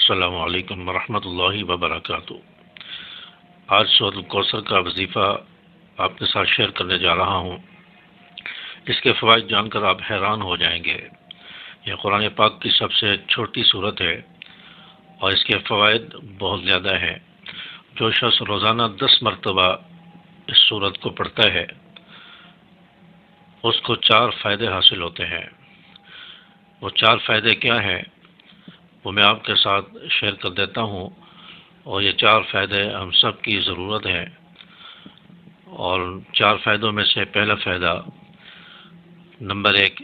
السلام علیکم ورحمۃ اللہ وبرکاتہ۔ آج سورۃ الکوثر کا وظیفہ آپ کے ساتھ شیئر کرنے جا رہا ہوں۔ اس کے فوائد جان کر آپ حیران ہو جائیں گے۔ یہ قرآن پاک کی سب سے چھوٹی سورت ہے اور اس کے فوائد بہت زیادہ ہیں۔ جو شخص روزانہ 10 مرتبہ اس سورت کو پڑھتا ہے اس کو 4 فائدے حاصل ہوتے ہیں۔ وہ 4 فائدے کیا ہیں وہ میں آپ کے ساتھ شیئر کر دیتا ہوں، اور یہ 4 فائدے ہم سب کی ضرورت ہے۔ اور 4 فائدوں میں سے پہلا فائدہ نمبر 1،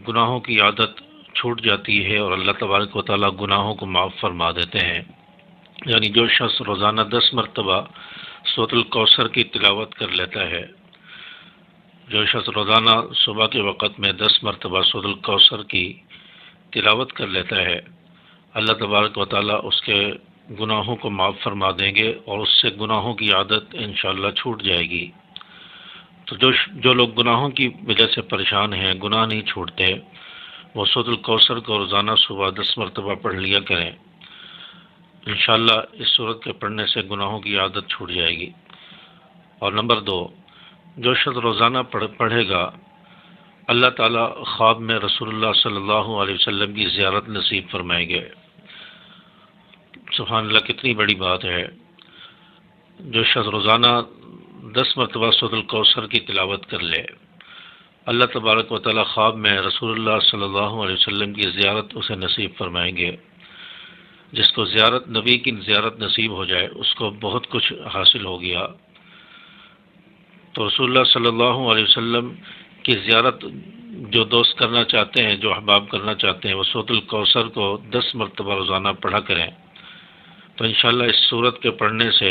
گناہوں کی عادت چھوٹ جاتی ہے اور اللہ تبارک و تعالیٰ گناہوں کو معاف فرما دیتے ہیں۔ یعنی جو شخص روزانہ 10 مرتبہ سورۃ الکوثر کی تلاوت کر لیتا ہے، جو شخص روزانہ صبح کے وقت میں 10 مرتبہ سورۃ الکوثر کی تلاوت کر لیتا ہے، اللہ تبارک و تعالیٰ اس کے گناہوں کو معاف فرما دیں گے اور اس سے گناہوں کی عادت انشاءاللہ چھوٹ جائے گی۔ تو جو لوگ گناہوں کی وجہ سے پریشان ہیں، گناہ نہیں چھوٹتے، وہ سورۃ الکوثر کو روزانہ صبح 10 مرتبہ پڑھ لیا کریں۔ انشاءاللہ اس سورت کے پڑھنے سے گناہوں کی عادت چھوٹ جائے گی۔ اور نمبر 2، جو شخص روزانہ پڑھے گا، اللہ تعالیٰ خواب میں رسول اللہ صلی اللہ علیہ وسلم کی زیارت نصیب فرمائیں گے۔ سبحان اللہ، کتنی بڑی بات ہے۔ جو شخص روزانہ 10 مرتبہ سورۃ الکوثر کی تلاوت کر لے، اللہ تبارک و تعالیٰ خواب میں رسول اللہ صلی اللہ علیہ وسلم کی زیارت اسے نصیب فرمائیں گے۔ جس کو نبی کی زیارت نصیب ہو جائے اس کو بہت کچھ حاصل ہو گیا۔ تو رسول اللہ صلی اللہ علیہ وسلم کی زیارت جو دوست کرنا چاہتے ہیں، جو احباب کرنا چاہتے ہیں، وہ سورۃ الکوثر کو 10 مرتبہ روزانہ پڑھا کریں۔ تو انشاءاللہ اس سورت کے پڑھنے سے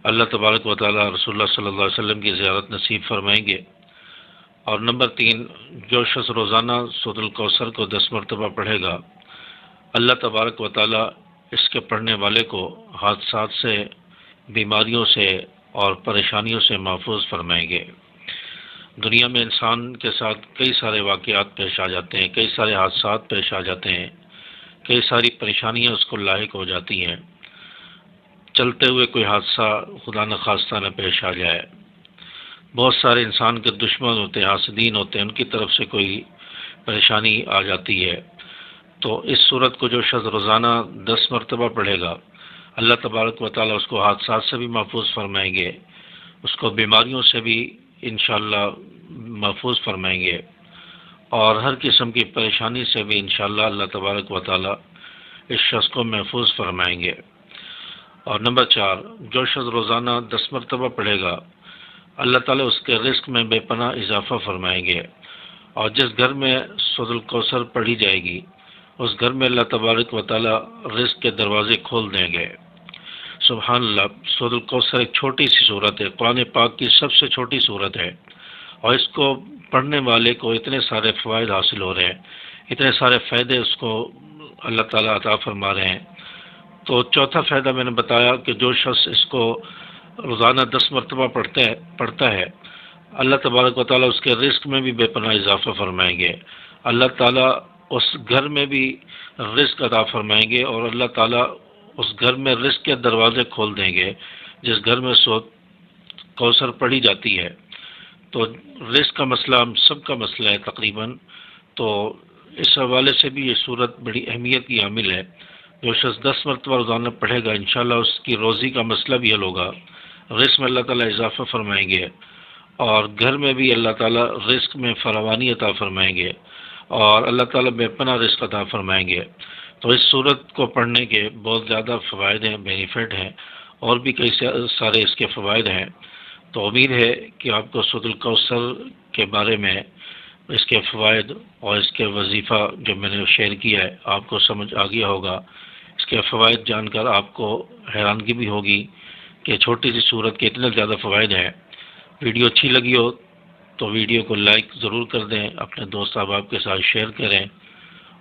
اللہ تبارک و تعالیٰ رسول اللہ صلی اللہ علیہ وسلم کی زیارت نصیب فرمائیں گے۔ اور نمبر 3، جو شخص روزانہ سورۃ الکوثر کو 10 مرتبہ پڑھے گا، اللہ تبارک و تعالیٰ اس کے پڑھنے والے کو حادثات سے، بیماریوں سے اور پریشانیوں سے محفوظ فرمائیں گے۔ دنیا میں انسان کے ساتھ کئی سارے واقعات پیش آ جاتے ہیں، کئی سارے حادثات پیش آ جاتے ہیں، کئی ساری پریشانیاں اس کو لاحق ہو جاتی ہیں۔ چلتے ہوئے کوئی حادثہ خدا نخواستہ نہ پیش آ جائے۔ بہت سارے انسان کے دشمن ہوتے ہیں، حاسدین ہوتے ہیں، ان کی طرف سے کوئی پریشانی آ جاتی ہے۔ تو اس صورت کو جو شخص روزانہ 10 مرتبہ پڑھے گا، اللہ تبارک و تعالیٰ اس کو حادثات سے بھی محفوظ فرمائیں گے، اس کو بیماریوں سے بھی انشاءاللہ محفوظ فرمائیں گے، اور ہر قسم کی پریشانی سے بھی انشاءاللہ اللہ تبارک و تعالیٰ اس شخص کو محفوظ فرمائیں گے۔ اور نمبر 4، جو شخص روزانہ 10 مرتبہ پڑھے گا، اللہ تعالیٰ اس کے رزق میں بے پناہ اضافہ فرمائیں گے، اور جس گھر میں سورۃ الکوثر پڑھی جائے گی اس گھر میں اللہ تبارک و تعالیٰ رزق کے دروازے کھول دیں گے۔ سبحان اللہ، سورۃ الکوثر ایک چھوٹی سی سورت ہے، قرآن پاک کی سب سے چھوٹی سورت ہے، اور اس کو پڑھنے والے کو اتنے سارے فوائد حاصل ہو رہے ہیں، اتنے سارے فائدے اس کو اللہ تعالیٰ عطا فرما رہے ہیں۔ تو چوتھا فائدہ میں نے بتایا کہ جو شخص اس کو روزانہ 10 مرتبہ پڑھتا ہے، اللہ تبارک و تعالیٰ اس کے رزق میں بھی بے پناہ اضافہ فرمائیں گے، اللہ تعالیٰ اس گھر میں بھی رزق عطا فرمائیں گے، اور اللہ تعالیٰ اس گھر میں رزق کے دروازے کھول دیں گے جس گھر میں سورۃ کوثر پڑھی جاتی ہے۔ تو رزق کا مسئلہ ہم سب کا مسئلہ ہے تقریباً، تو اس حوالے سے بھی یہ صورت بڑی اہمیت کی حامل ہے۔ جو شخص 10 مرتبہ روزانہ پڑھے گا، انشاءاللہ اس کی روزی کا مسئلہ بھی حل ہوگا، رزق میں اللہ تعالیٰ اضافہ فرمائیں گے، اور گھر میں بھی اللہ تعالیٰ رزق میں فراوانی عطا فرمائیں گے، اور اللہ تعالیٰ بے پناہ رزق عطا فرمائیں گے۔ تو اس صورت کو پڑھنے کے بہت زیادہ فوائد ہیں، بینیفٹ ہیں، اور بھی کئی سارے اس کے فوائد ہیں۔ تو امید ہے کہ آپ کو سورۃ الکوثر کے بارے میں اس کے فوائد اور اس کے وظیفہ جو میں نے شیئر کیا ہے آپ کو سمجھ آ گیا ہوگا۔ اس کے فوائد جان کر آپ کو حیرانگی بھی ہوگی کہ چھوٹی سی صورت کے اتنے زیادہ فوائد ہیں۔ ویڈیو اچھی لگی ہو تو ویڈیو کو لائک ضرور کر دیں، اپنے دوست احباب کے ساتھ شیئر کریں،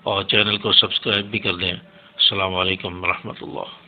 اور چینل کو سبسکرائب بھی کر دیں۔ السلام علیکم ورحمۃ اللہ۔